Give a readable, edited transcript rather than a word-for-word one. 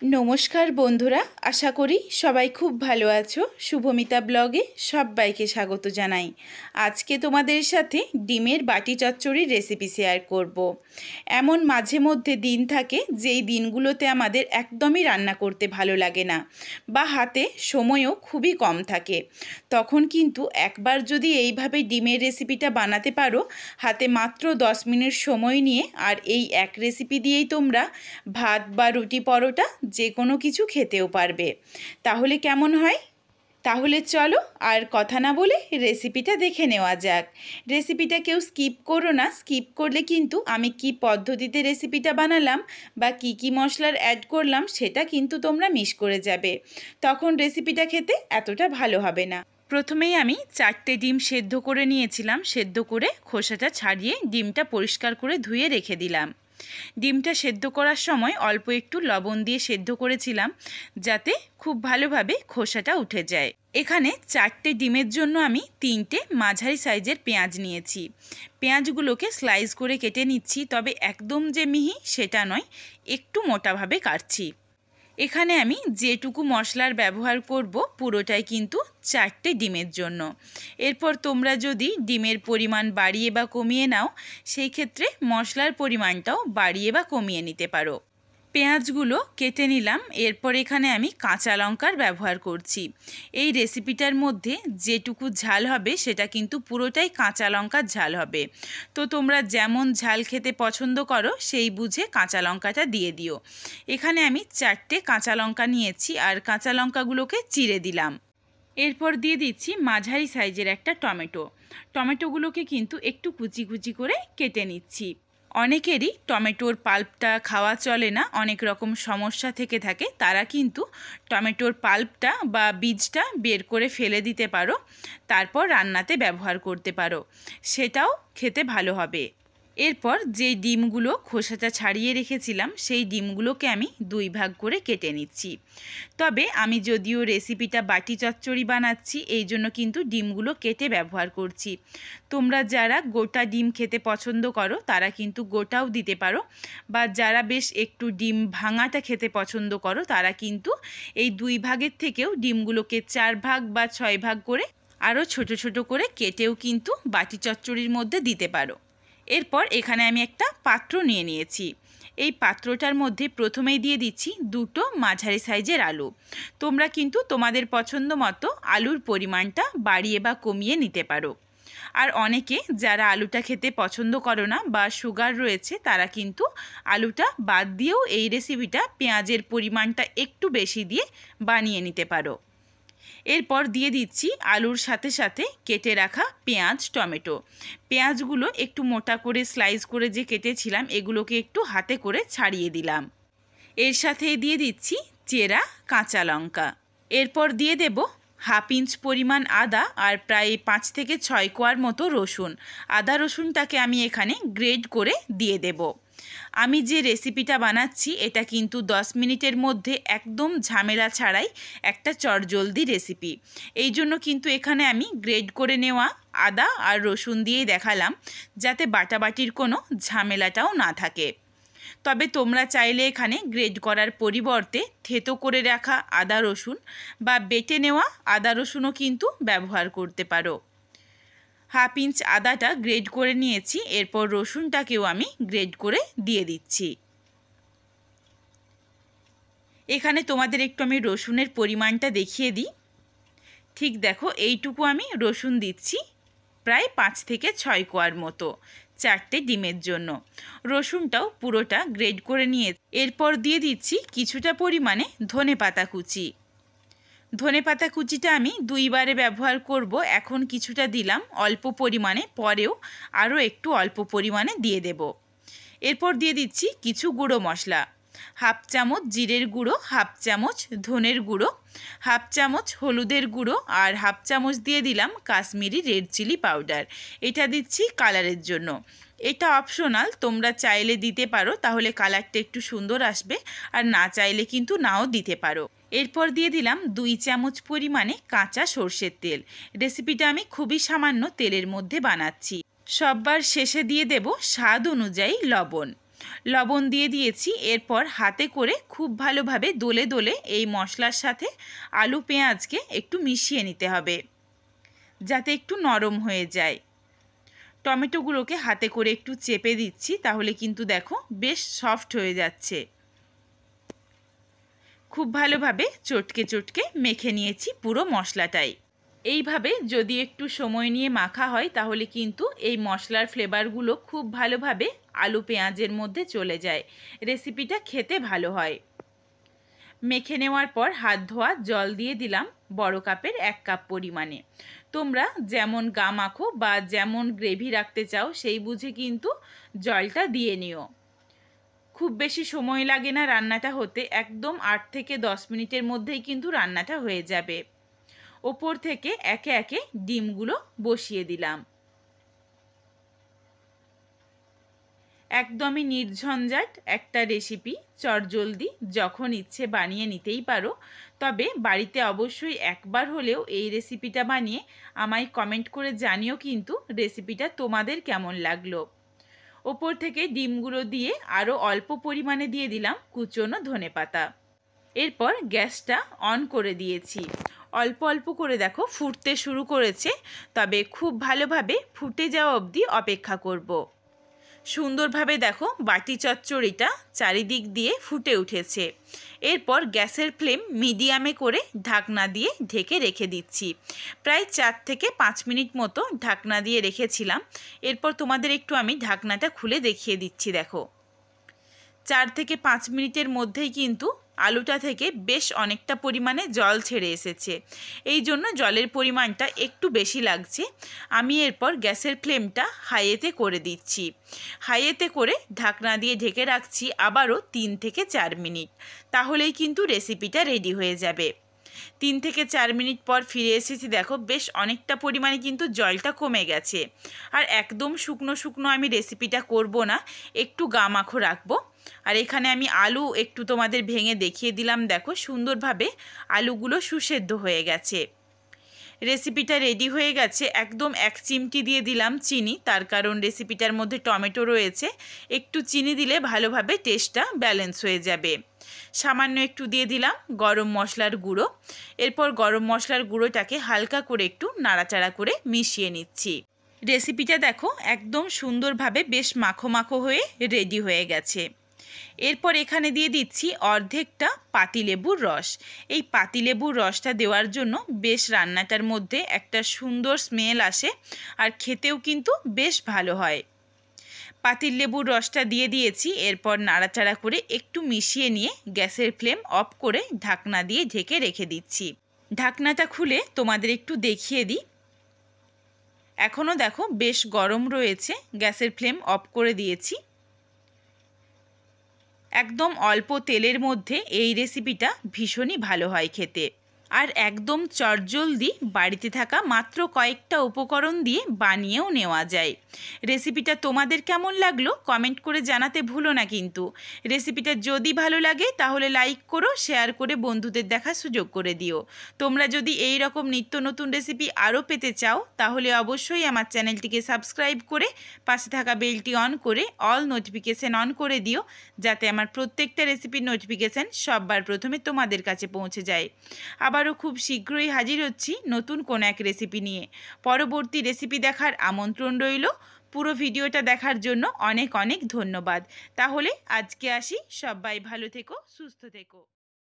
নমস্কার বন্ধুরা, আশা করি সবাই খুব ভালো আছো। শুভমিতা ব্লগে সবাইকে স্বাগত জানাই। আজকে তোমাদের সাথে ডিমের বাটি চচ্চড়ির রেসিপি শেয়ার করব। এমন মাঝে মধ্যে দিন থাকে যেই দিনগুলোতে আমাদের একদমই রান্না করতে ভালো লাগে না বা হাতে সময়ও খুবই কম থাকে। তখন কিন্তু একবার যদি এইভাবে ডিমের রেসিপিটা বানাতে পারো, হাতে মাত্র 10 মিনিট সময় নিয়ে, আর এই এক রেসিপি দিয়েই তোমরা ভাত বা রুটি পরোটা যে কোনো কিছু খেতেও পারবে। তাহলে কেমন হয়? তাহলে চলো আর কথা না বলে রেসিপিটা দেখে নেওয়া যাক। রেসিপিটা কেউ স্কিপ করো না। স্কিপ করলে কিন্তু আমি কি পদ্ধতিতে রেসিপিটা বানালাম বা কি মশলার অ্যাড করলাম সেটা কিন্তু তোমরা মিস করে যাবে। তখন রেসিপিটা খেতে এতটা ভালো হবে না। প্রথমেই আমি 4টে ডিম সেদ্ধ করে নিয়েছিলাম। সেদ্ধ করে খোসাটা ছাড়িয়ে ডিমটা পরিষ্কার করে ধুয়ে রেখে দিলাম। ডিমটা সেদ্ধ করার সময় অল্প একটু লবণ দিয়ে সেদ্ধ করেছিলাম, যাতে খুব ভালোভাবে খোসাটা উঠে যায়। এখানে 4টে ডিমের জন্য আমি 3টে মাঝারি সাইজের পেঁয়াজ নিয়েছি। পেঁয়াজগুলোকে স্লাইস করে কেটে নিচ্ছি, তবে একদম যে মিহি সেটা নয়, একটু মোটাভাবে কাটছি। এখানে আমি যেটুকু মশলার ব্যবহার করব পুরোটাই কিন্তু 4টে ডিমের জন্য। এরপর তোমরা যদি ডিমের পরিমাণ বাড়িয়ে বা কমিয়ে নাও, সেই ক্ষেত্রে মশলার পরিমাণটাও বাড়িয়ে বা কমিয়ে নিতে পারো। পেঁয়াজগুলো কেটে নিলাম। এরপর এখানে আমি কাঁচা লঙ্কার ব্যবহার করছি। এই রেসিপিটার মধ্যে যেটুকু ঝাল হবে সেটা কিন্তু পুরোটাই কাঁচা লঙ্কার ঝাল হবে। তো তোমরা যেমন ঝাল খেতে পছন্দ করো সেই বুঝে কাঁচা লঙ্কাটা দিয়ে দিও। এখানে আমি 4টে কাঁচা লঙ্কা নিয়েছি, আর কাঁচা লঙ্কাগুলোকে চিড়ে দিলাম। এরপর দিয়ে দিচ্ছি মাঝারি সাইজের একটা টমেটো। টমেটোগুলোকে কিন্তু একটু কুচি কুচি করে কেটে নিচ্ছি। অনেকেরই টমেটোর পাল্পটা খাওয়া চলে না, অনেক রকম সমস্যা থেকে থাকে, তারা কিন্তু টমেটোর পাল্পটা বা বীজটা বের করে ফেলে দিতে পারো, তারপর রান্নাতে ব্যবহার করতে পারো, সেটাও খেতে ভালো হবে। এরপর যে ডিমগুলো খোসাটা ছাড়িয়ে রেখেছিলাম সেই ডিমগুলোকে আমি 2 ভাগ করে কেটে নিচ্ছি। তবে আমি যদিও রেসিপিটা বাটি চচ্চড়ি বানাচ্ছি, এই জন্য কিন্তু ডিমগুলো কেটে ব্যবহার করছি। তোমরা যারা গোটা ডিম খেতে পছন্দ করো তারা কিন্তু গোটাও দিতে পারো, বা যারা বেশ একটু ডিম ভাঙাটা খেতে পছন্দ করো তারা কিন্তু এই 2 ভাগের থেকেও ডিমগুলোকে 4 ভাগ বা 6 ভাগ করে আরও ছোট ছোট করে কেটেও কিন্তু বাটি চচ্চড়ির মধ্যে দিতে পারো। এরপর এখানে আমি একটা পাত্র নিয়ে নিয়েছি। এই পাত্রটার মধ্যে প্রথমেই দিয়ে দিচ্ছি 2টো মাঝারি সাইজের আলু। তোমরা কিন্তু তোমাদের পছন্দ মতো আলুর পরিমাণটা বাড়িয়ে বা কমিয়ে নিতে পারো। আর অনেকে যারা আলুটা খেতে পছন্দ করো না বা সুগার রয়েছে, তারা কিন্তু আলুটা বাদ দিয়েও এই রেসিপিটা পেঁয়াজের পরিমাণটা একটু বেশি দিয়ে বানিয়ে নিতে পারো। এরপর দিয়ে দিচ্ছি আলুর সাথে সাথে কেটে রাখা পেঁয়াজ, টমেটো। পেঁয়াজগুলো একটু মোটা করে স্লাইস করে যে কেটেছিলাম, এগুলোকে একটু হাতে করে ছাড়িয়ে দিলাম। এর সাথে দিয়ে দিচ্ছি চেরা কাঁচা লঙ্কা। এরপর দিয়ে দেব হাফ ইঞ্চ পরিমাণ আদা আর প্রায় 5 থেকে 6 কোয়ার মতো রসুন। আদা রসুনটাকে আমি এখানে গ্রেড করে দিয়ে দেব। আমি যে রেসিপিটা বানাচ্ছি এটা কিন্তু 10 মিনিটের মধ্যে একদম ঝামেলা ছাড়াই একটা চটজলদি রেসিপি। এই জন্য কিন্তু এখানে আমি গ্রেড করে নেওয়া আদা আর রসুন দিয়েই দেখালাম, যাতে বাটাবাটির কোনো ঝামেলাটাও না থাকে। তবে তোমরা চাইলে এখানে গ্রেড করার পরিবর্তে থেতো করে রাখা আদা রসুন বা বেটে নেওয়া আদা রসুনও কিন্তু ব্যবহার করতে পারো। হাফ ইঞ্চ আদাটা গ্রেড করে নিয়েছি, এরপর রসুনটাকেও আমি গ্রেড করে দিয়ে দিচ্ছি। এখানে তোমাদের একটু আমি রসুনের পরিমাণটা দেখিয়ে দিই। ঠিক দেখো, এইটুকু আমি রসুন দিচ্ছি, প্রায় 5 থেকে 6 কোয়ার মতো 4টে ডিমের জন্য। রসুনটাও পুরোটা গ্রেড করে নিয়ে এরপর দিয়ে দিচ্ছি কিছুটা পরিমাণে ধনেপাতা কুচি। ধনেপাতা কুচিটা আমি 2 বারে ব্যবহার করব। এখন কিছুটা দিলাম অল্প পরিমাণে, পরেও আরও একটু অল্প পরিমাণে দিয়ে দেব। এরপর দিয়ে দিচ্ছি কিছু গুঁড়ো মশলা। হাফ চামচ জিরের গুঁড়ো, হাফ চামচ ধনের গুঁড়ো, হাফ চামচ হলুদের গুঁড়ো, আর হাফ চামচ দিয়ে দিলাম কাশ্মীরি রেড চিলি পাউডার। এটা দিচ্ছি কালারের জন্য। এটা অপশনাল, তোমরা চাইলে দিতে পারো, তাহলে কালারটা একটু সুন্দর আসবে, আর না চাইলে কিন্তু নাও দিতে পারো। এরপর দিয়ে দিলাম 2 চামচ পরিমাণে কাঁচা সর্ষের তেল। রেসিপিটা আমি খুবই সামান্য তেলের মধ্যে বানাচ্ছি। সববার শেষে দিয়ে দেব স্বাদ অনুযায়ী লবণ। লবণ দিয়ে দিয়েছি। এরপর হাতে করে খুব ভালোভাবে দোলে দোলে এই মশলার সাথে আলু পেঁয়াজকে একটু মিশিয়ে নিতে হবে, যাতে একটু নরম হয়ে যায়। টমেটোগুলোকে হাতে করে একটু চেপে দিচ্ছি, তাহলে কিন্তু দেখো বেশ সফট হয়ে যাচ্ছে। খুব ভালোভাবে চটকে চটকে মেখে নিয়েছি পুরো মশলাটাই। এইভাবে যদি একটু সময় নিয়ে মাখা হয় তাহলে কিন্তু এই মশলার ফ্লেভারগুলো খুব ভালোভাবে আলু পেঁয়াজের মধ্যে চলে যায়, রেসিপিটা খেতে ভালো হয়। মেখে নেওয়ার পর হাত ধোয়া জল দিয়ে দিলাম বড় কাপের 1 কাপ পরিমাণে। তোমরা যেমন গা মাখো বা যেমন গ্রেভি রাখতে চাও সেই বুঝে কিন্তু জলটা দিয়ে নিও। খুব বেশি সময় লাগে না রান্নাটা হতে, একদম 8 থেকে 10 মিনিটের মধ্যেই কিন্তু রান্নাটা হয়ে যাবে। ওপর থেকে একে একে ডিমগুলো বসিয়ে দিলাম। একদমই নির্ঝঞ্ঝাট একটা রেসিপি, চটজলদি যখন ইচ্ছে বানিয়ে নিতেই পারো। তবে বাড়িতে অবশ্যই একবার হলেও এই রেসিপিটা বানিয়ে আমায় কমেন্ট করে জানিও কিন্তু রেসিপিটা তোমাদের কেমন লাগলো। ওপর থেকে ডিমগুলো দিয়ে আরও অল্প পরিমাণে দিয়ে দিলাম কুচনো ধনেপাতা। এরপর গ্যাসটা অন করে দিয়েছি। অল্প অল্প করে দেখো ফুটতে শুরু করেছে, তবে খুব ভালোভাবে ফুটে যাওয়া অবধি অপেক্ষা করব। সুন্দরভাবে দেখো বাটি চচ্চড়িটা চারিদিক দিয়ে ফুটে উঠেছে। এরপর গ্যাসের ফ্লেম মিডিয়ামে করে ঢাকনা দিয়ে ঢেকে রেখে দিচ্ছি। প্রায় 4 থেকে 5 মিনিট মতো ঢাকনা দিয়ে রেখেছিলাম। এরপর তোমাদের একটু আমি ঢাকনাটা খুলে দেখিয়ে দিচ্ছি। দেখো 4 থেকে 5 মিনিটের মধ্যেই কিন্তু আলুটা থেকে বেশ অনেকটা পরিমাণে জল ছেড়ে এসেছে। এই জন্য জলের পরিমাণটা একটু বেশি লাগছে। আমি এরপর গ্যাসের ফ্লেমটা হাইয়েতে করে দিচ্ছি। হাইয়েতে করে ঢাকনা দিয়ে ঢেকে রাখছি আবারও 3 থেকে 4 মিনিট। তাহলেই কিন্তু রেসিপিটা রেডি হয়ে যাবে। 3 থেকে 4 মিনিট পর ফিরে এসেছি। দেখো বেশ অনেকটা পরিমাণে কিন্তু জলটা কমে গেছে। আর একদম শুকনো শুকনো আমি রেসিপিটা করব না, একটু গামাখো রাখবো। আর এখানে আমি আলু একটু তোমাদের ভেঙে দেখিয়ে দিলাম। দেখো সুন্দরভাবে আলুগুলো সুসেদ্ধ হয়ে গেছে। রেসিপিটা রেডি হয়ে গেছে। একদম 1 চিমটি দিয়ে দিলাম চিনি, তার কারণ রেসিপিটার মধ্যে টমেটো রয়েছে। একটু চিনি দিলে ভালোভাবে টেস্টটা ব্যালেন্স হয়ে যাবে। সামান্য একটু দিয়ে দিলাম গরম মশলার গুঁড়ো। এরপর গরম মশলার গুঁড়োটাকে হালকা করে একটু নাড়াচাড়া করে মিশিয়ে নিচ্ছি। রেসিপিটা দেখো একদম সুন্দরভাবে বেশ মাখো মাখো হয়ে রেডি হয়ে গেছে। এরপর এখানে দিয়ে দিচ্ছি অর্ধেকটা পাতিলেবুর রস। এই পাতিলেবুর রসটা দেওয়ার জন্য বেশ রান্নাটার মধ্যে একটা সুন্দর স্মেল আসে, আর খেতেও কিন্তু বেশ ভালো হয়। পাতিলেবুর রসটা দিয়ে দিয়েছি। এরপর নাড়াচাড়া করে একটু মিশিয়ে নিয়ে গ্যাসের ফ্লেম অফ করে ঢাকনা দিয়ে ঢেকে রেখে দিচ্ছি। ঢাকনাটা খুলে তোমাদের একটু দেখিয়ে দিই। এখনও দেখো বেশ গরম রয়েছে। গ্যাসের ফ্লেম অফ করে দিয়েছি। একদম অল্প তেলের মধ্যে এই রেসিপিটা ভীষণই ভালো হয় খেতে, আর একদম চটজলদি বাড়িতে থাকা মাত্র কয়েকটা উপকরণ দিয়ে বানিয়েও নেওয়া যায়। রেসিপিটা তোমাদের কেমন লাগলো কমেন্ট করে জানাতে ভুলো না কিন্তু। রেসিপিটা যদি ভালো লাগে তাহলে লাইক করো, শেয়ার করে বন্ধুদের দেখার সুযোগ করে দিও। তোমরা যদি এই রকম নিত্য নতুন রেসিপি আরও পেতে চাও তাহলে অবশ্যই আমার চ্যানেলটিকে সাবস্ক্রাইব করে পাশে থাকা বেলটি অন করে অল নোটিফিকেশান অন করে দিও, যাতে আমার প্রত্যেকটা রেসিপির নোটিফিকেশান সবার প্রথমে তোমাদের কাছে পৌঁছে যায়। আবারও খুব শীঘ্রই হাজির হচ্ছি নতুন কোনো এক রেসিপি নিয়ে। পরবর্তী রেসিপি দেখার আমন্ত্রণ রইল। পুরো ভিডিওটা দেখার জন্য অনেক অনেক ধন্যবাদ। তাহলে আজকে আসি। সবাই ভালো থেকো, সুস্থ থেকো।